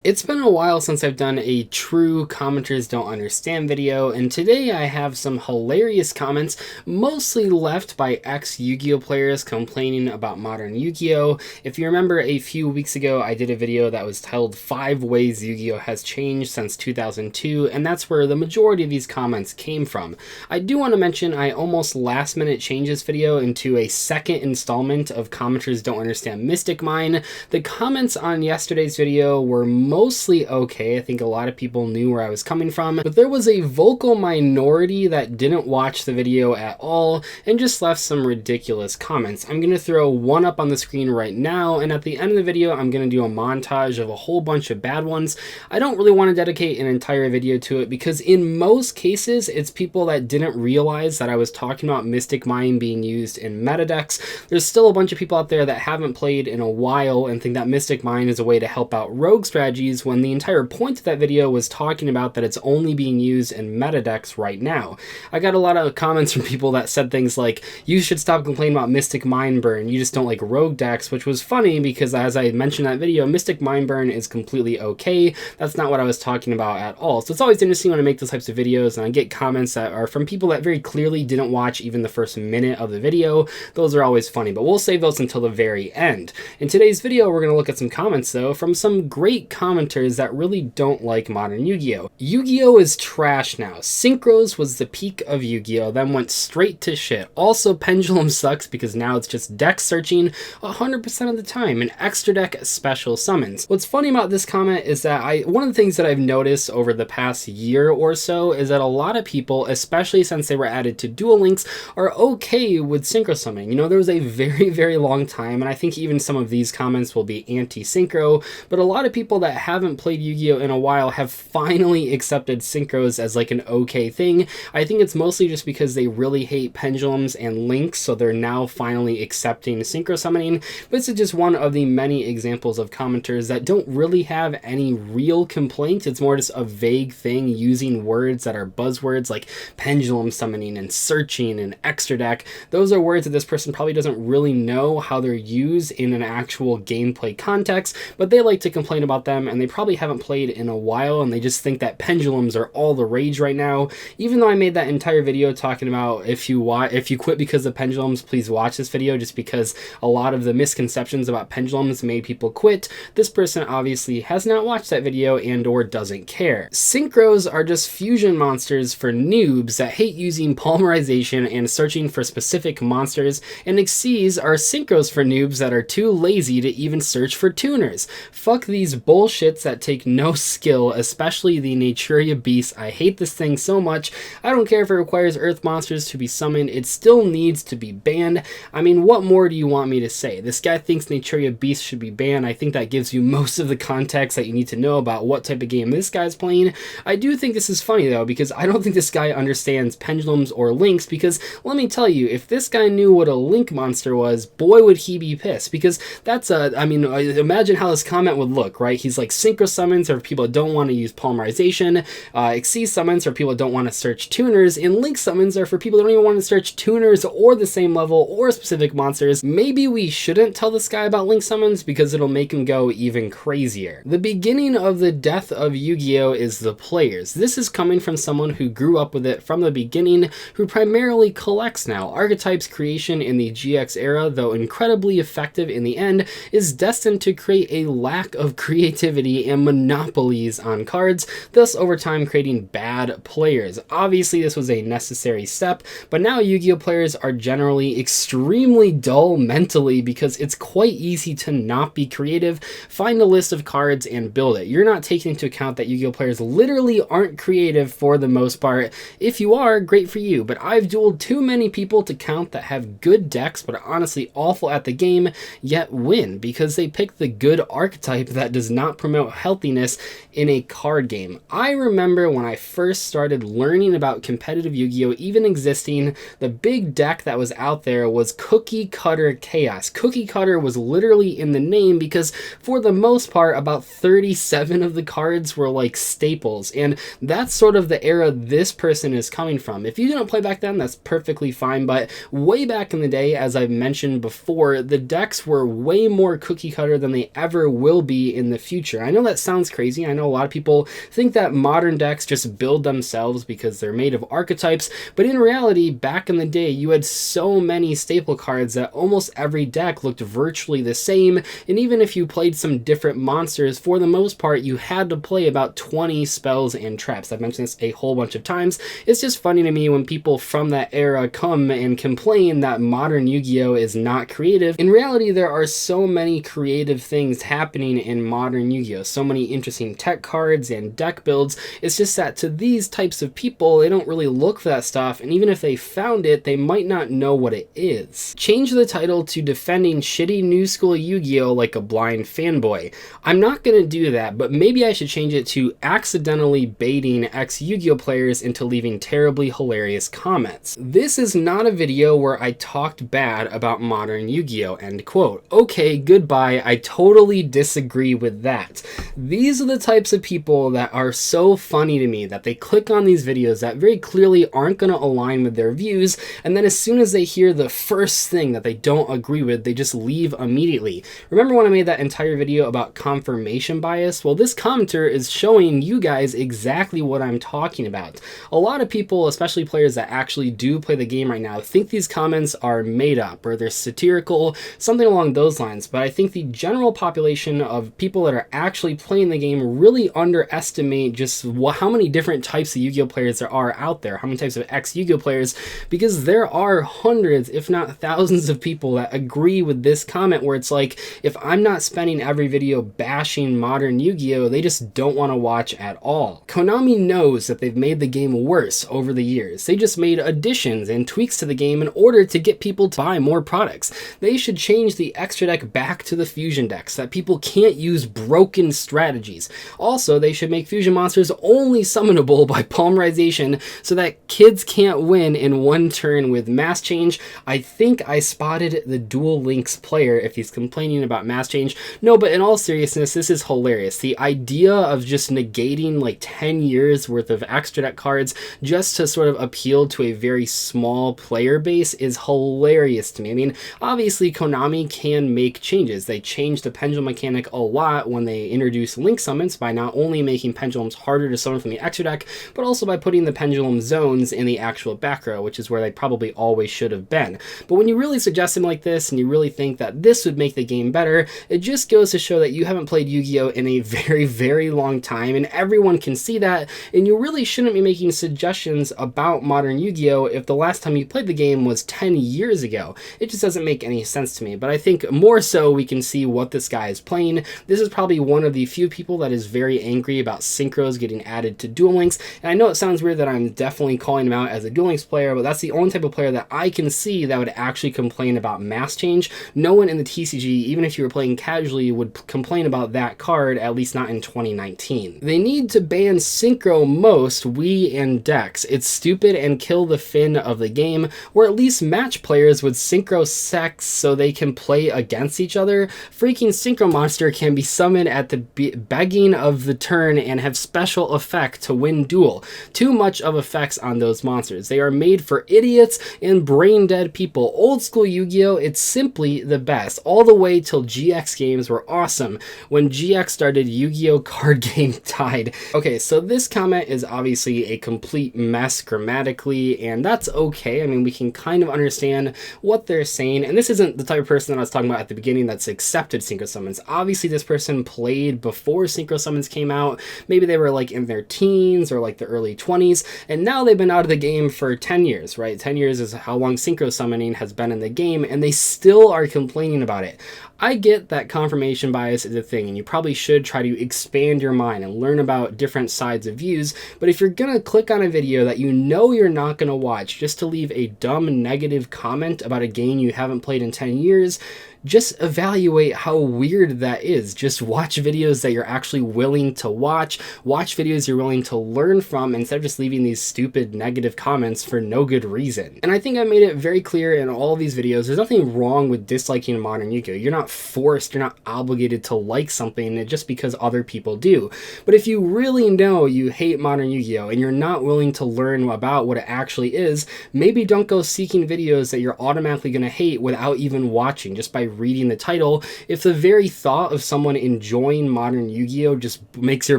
It's been a while since I've done a true commenters don't understand video, and today I have some hilarious comments, mostly left by ex-Yu-Gi-Oh players complaining about modern Yu-Gi-Oh! If you remember, a few weeks ago I did a video that was titled 5 Ways Yu-Gi-Oh! Has Changed Since 2002, and that's where the majority of these comments came from. I do want to mention I almost last minute changed this video into a second installment of commenters don't understand Mystic Mine. The comments on yesterday's video were mostly okay. I think a lot of people knew where I was coming from, but there was a vocal minority that didn't watch the video at all and just left some ridiculous comments. I'm going to throw one up on the screen right now, and at the end of the video I'm going to do a montage of a whole bunch of bad ones. I don't really want to dedicate an entire video to it because in most cases it's people that didn't realize that I was talking about Mystic Mine being used in meta decks. There's still a bunch of people out there that haven't played in a while and think that Mystic Mine is a way to help out rogue strategies, when the entire point of that video was talking about that it's only being used in meta decks right now. I got a lot of comments from people that said things like, you should stop complaining about Mystic Mine Burn, you just don't like rogue decks, which was funny because as I mentioned in that video, Mystic Mine Burn is completely okay. That's not what I was talking about at all. So it's always interesting when I make those types of videos and I get comments that are from people that very clearly didn't watch even the first minute of the video. Those are always funny, but we'll save those until the very end. In today's video, we're going to look at some comments though from some great commenters that really don't like modern Yu-Gi-Oh! Yu-Gi-Oh! Is trash now. Synchros was the peak of Yu-Gi-Oh! Then went straight to shit. Also, Pendulums sucks because now it's just deck searching 100% of the time and extra deck special summons. What's funny about this comment is that one of the things that I've noticed over the past year or so is that a lot of people, especially since they were added to Duel Links, are okay with Synchro summoning. You know, there was a very long time, and I think even some of these comments will be anti-Synchro, but a lot of people that haven't played Yu-Gi-Oh! In a while have finally accepted Synchros as like an okay thing. I think it's mostly just because they really hate Pendulums and Links, so they're now finally accepting Synchro summoning. But this is just one of the many examples of commenters that don't really have any real complaints. It's more just a vague thing using words that are buzzwords like pendulum summoning and searching and extra deck. Those are words that this person probably doesn't really know how they're used in an actual gameplay context, but they like to complain about them, and they probably haven't played in a while, and they just think that pendulums are all the rage right now. Even though I made that entire video talking about if you quit because of pendulums, please watch this video, just because a lot of the misconceptions about pendulums made people quit. This person obviously has not watched that video and or doesn't care. Synchros are just fusion monsters for noobs that hate using polymerization and searching for specific monsters, and Xyz are synchros for noobs that are too lazy to even search for tuners. Fuck these bullshits that take no skill, especially the Naturia Beast. I hate this thing so much. I don't care if it requires earth monsters to be summoned, it still needs to be banned. I mean, what more do you want me to say? This guy thinks Naturia Beast should be banned. I think that gives you most of the context that you need to know about what type of game this guy's playing. I do think this is funny though, because I don't think this guy understands pendulums or links, because let me tell you, if this guy knew what a link monster was, boy would he be pissed, because that's I mean, imagine how this comment would look, right? He's like, Synchro summons are for people that don't want to use polymerization, Xyz summons are for people that don't want to search tuners, and link summons are for people that don't even want to search tuners or the same level or specific monsters. Maybe we shouldn't tell this guy about link summons because it'll make him go even crazier. The beginning of the death of Yu-Gi-Oh! Is the players. This is coming from someone who grew up with it from the beginning, who primarily collects now. Archetypes creation in the GX era, though incredibly effective in the end, is destined to create a lack of creativity and monopolies on cards, thus over time creating bad players. Obviously this was a necessary step, but now Yu-Gi-Oh! Players are generally extremely dull mentally because it's quite easy to not be creative, find a list of cards and build it. You're not taking into account that Yu-Gi-Oh! Players literally aren't creative for the most part. If you are, great for you, but I've dueled too many people to count that have good decks but are honestly awful at the game, yet win, because they pick the good archetype that does not promote healthiness in a card game. I remember when I first started learning about competitive Yu-Gi-Oh! Even existing, the big deck that was out there was Cookie Cutter Chaos. Cookie Cutter was literally in the name because for the most part about 37 of the cards were like staples, and that's sort of the era this person is coming from. If you didn't play back then, that's perfectly fine, but way back in the day, as I've mentioned before, the decks were way more cookie cutter than they ever will be in the future. culture. I know that sounds crazy. I know a lot of people think that modern decks just build themselves because they're made of archetypes, but in reality, back in the day, you had so many staple cards that almost every deck looked virtually the same, and even if you played some different monsters, for the most part, you had to play about 20 spells and traps. I've mentioned this a whole bunch of times. It's just funny to me when people from that era come and complain that modern Yu-Gi-Oh! Is not creative. In reality, there are so many creative things happening in modern Yu-Gi-Oh! So many interesting tech cards and deck builds. It's just that to these types of people, they don't really look for that stuff, and even if they found it, they might not know what it is. Change the title to Defending Shitty New School Yu-Gi-Oh! Like a Blind Fanboy. I'm not gonna do that, but maybe I should change it to Accidentally Baiting Ex-Yu-Gi-Oh! Players into Leaving Terribly Hilarious Comments. This is not a video where I talked bad about modern Yu-Gi-Oh! End quote. Okay, goodbye, I totally disagree with that. These are the types of people that are so funny to me that they click on these videos that very clearly aren't going to align with their views, and then as soon as they hear the first thing that they don't agree with, they just leave immediately. Remember when I made that entire video about confirmation bias? Well, this commenter is showing you guys exactly what I'm talking about. A lot of people, especially players that actually do play the game right now, think these comments are made up or they're satirical, something along those lines, but I think the general population of people that are actually playing the game really underestimate just how many different types of Yu-Gi-Oh! Players there are out there, how many types of ex-Yu-Gi-Oh! Players, because there are hundreds, if not thousands of people that agree with this comment where it's like, if I'm not spending every video bashing modern Yu-Gi-Oh!, they just don't want to watch at all. Konami knows that they've made the game worse over the years. They just made additions and tweaks to the game in order to get people to buy more products. They should change the extra deck back to the fusion decks so that people can't use broken strategies. Also, they should make fusion monsters only summonable by polymerization so that kids can't win in one turn with mass change. I think I spotted the Duel Links player if he's complaining about mass change. No, but in all seriousness, this is hilarious. The idea of just negating like 10 years worth of extra deck cards just to sort of appeal to a very small player base is hilarious to me. I mean, obviously Konami can make changes. They changed the pendulum mechanic a lot when they introduced link summons by not only making pendulums harder to summon from the extra deck, but also by putting the pendulum zones in the actual back row, which is where they probably always should have been. But when you really suggest something like this and you really think that this would make the game better, it just goes to show that you haven't played Yu-Gi-Oh! In a very, very long time, and everyone can see that, and you really shouldn't be making suggestions about modern Yu-Gi-Oh! If the last time you played the game was 10 years ago. It just doesn't make any sense to me, but I think more so we can see what this guy is playing. This is probably one of the few people that is very angry about Synchros getting added to Duel Links, and I know it sounds weird that I'm definitely calling him out as a Duel Links player, but that's the only type of player that I can see that would actually complain about mass change. No one in the TCG, even if you were playing casually, would complain about that card, at least not in 2019. They need to ban Synchro most, Wii, and decks. It's stupid and kill the fin of the game, or at least match players with Synchro sex so they can play against each other. Freaking Synchro monster can be summoned at the begging of the turn and have special effect to win duel. Too much of effects on those monsters. They are made for idiots and brain dead people. Old school Yu-Gi-Oh! It's simply the best. All the way till GX games were awesome. When GX started, Yu-Gi-Oh! Card game died. Okay, so this comment is obviously a complete mess grammatically, and that's okay. I mean, we can kind of understand what they're saying, and this isn't the type of person that I was talking about at the beginning that's accepted Synchro Summons. Obviously, this person played before Synchro Summons came out. Maybe they were like in their teens or like the early 20s, and now they've been out of the game for 10 years, right? 10 years is how long Synchro Summoning has been in the game, and they still are complaining about it. I get that confirmation bias is a thing, and you probably should try to expand your mind and learn about different sides of views, but if you're gonna click on a video that you know you're not gonna watch just to leave a dumb negative comment about a game you haven't played in 10 years, just evaluate how weird that is. Just watch videos that you're actually willing to watch. Watch videos you're willing to learn from instead of just leaving these stupid negative comments for no good reason. And I think I made it very clear in all of these videos, there's nothing wrong with disliking modern Yu-Gi-Oh! You're not forced, you're not obligated to like something just because other people do. But if you really know you hate modern Yu-Gi-Oh! And you're not willing to learn about what it actually is, maybe don't go seeking videos that you're automatically going to hate without even watching, just by reading the title, if the very thought of someone enjoying modern Yu-Gi-Oh just makes your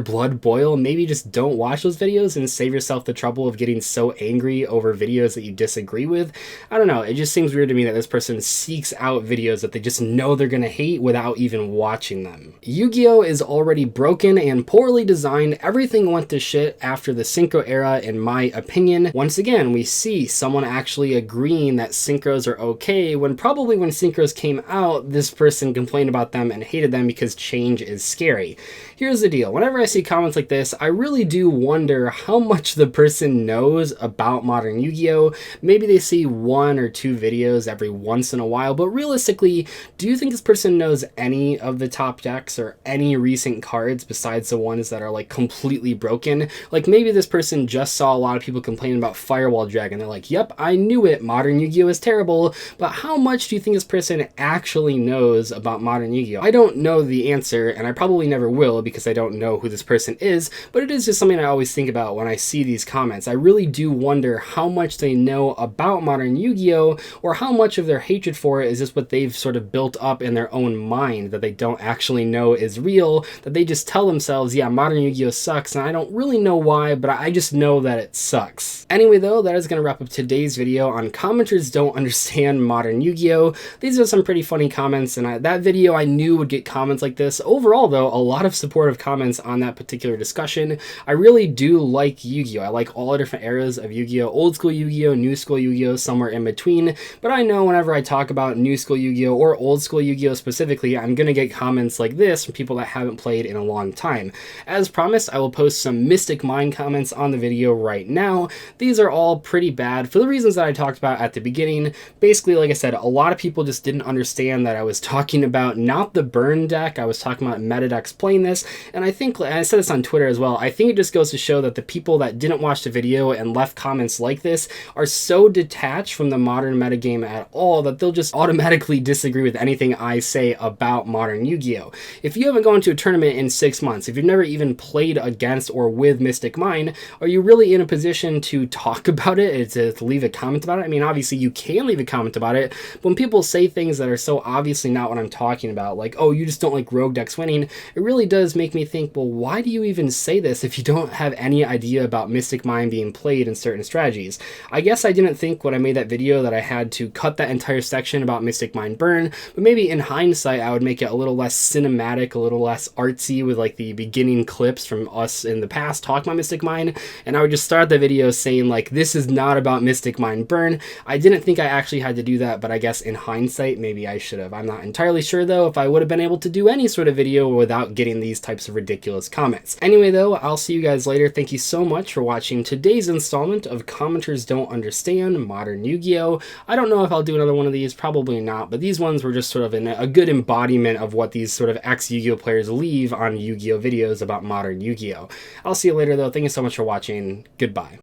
blood boil, maybe just don't watch those videos and save yourself the trouble of getting so angry over videos that you disagree with. I don't know, it just seems weird to me that this person seeks out videos that they just know they're gonna hate without even watching them. Yu-Gi-Oh is already broken and poorly designed. Everything went to shit after the Synchro era, in my opinion. Once again, we see someone actually agreeing that Synchros are okay, when probably when Synchros came out, this person complained about them and hated them because change is scary. Here's the deal, whenever I see comments like this, I really do wonder how much the person knows about modern Yu-Gi-Oh! Maybe they see 1 or 2 videos every once in a while, but realistically, do you think this person knows any of the top decks or any recent cards besides the ones that are like completely broken? Like maybe this person just saw a lot of people complaining about Firewall Dragon. They're like, yep, I knew it, modern Yu-Gi-Oh! Is terrible, but how much do you think this person actually knows about modern Yu-Gi-Oh! I don't know the answer, and I probably never will because I don't know who this person is, but it is just something I always think about when I see these comments. I really do wonder how much they know about modern Yu-Gi-Oh! Or how much of their hatred for it is just what they've sort of built up in their own mind that they don't actually know is real, that they just tell themselves, yeah, modern Yu-Gi-Oh! Sucks, and I don't really know why, but I just know that it sucks. Anyway though, that is going to wrap up today's video on commenters don't understand modern Yu-Gi-Oh! These are some pretty funny comments, and that video I knew would get comments like this. Overall though, a lot of supportive comments on that particular discussion. I really do like Yu-Gi-Oh! I like all the different eras of Yu-Gi-Oh! Old school Yu-Gi-Oh!, new school Yu-Gi-Oh!, somewhere in between, but I know whenever I talk about new school Yu-Gi-Oh! Or old school Yu-Gi-Oh! Specifically, I'm gonna get comments like this from people that haven't played in a long time. As promised, I will post some Mystic Mind comments on the video right now. These are all pretty bad for the reasons that I talked about at the beginning. Basically, like I said, a lot of people just didn't understand that I was talking about not the burn deck, I was talking about meta decks playing this, and I think, and I said this on Twitter as well, I think it just goes to show that the people that didn't watch the video and left comments like this are so detached from the modern metagame at all that they'll just automatically disagree with anything I say about modern Yu-Gi-Oh! If you haven't gone to a tournament in 6 months, if you've never even played against or with Mystic Mind, are you really in a position to talk about it, to leave a comment about it? I mean, obviously you can leave a comment about it, but when people say things that are so obviously not what I'm talking about, like, oh, you just don't like rogue decks winning, it really does make me think, well, why do you even say this if you don't have any idea about Mystic Mind being played in certain strategies? I guess I didn't think when I made that video that I had to cut that entire section about Mystic Mind burn, but maybe in hindsight I would make it a little less cinematic, a little less artsy with like the beginning clips from us in the past talking about Mystic Mind, and I would just start the video saying like, this is not about Mystic Mind burn. I didn't think I actually had to do that, but I guess in hindsight maybe I should have. I'm not entirely sure though if I would have been able to do any sort of video without getting these types of ridiculous comments. Anyway though, I'll see you guys later. Thank you so much for watching today's installment of Commenters Don't Understand Modern Yu-Gi-Oh! I don't know if I'll do another one of these, probably not, but these ones were just sort of a good embodiment of what these sort of ex-Yu-Gi-Oh! Players leave on Yu-Gi-Oh! Videos about modern Yu-Gi-Oh! I'll see you later though. Thank you so much for watching. Goodbye.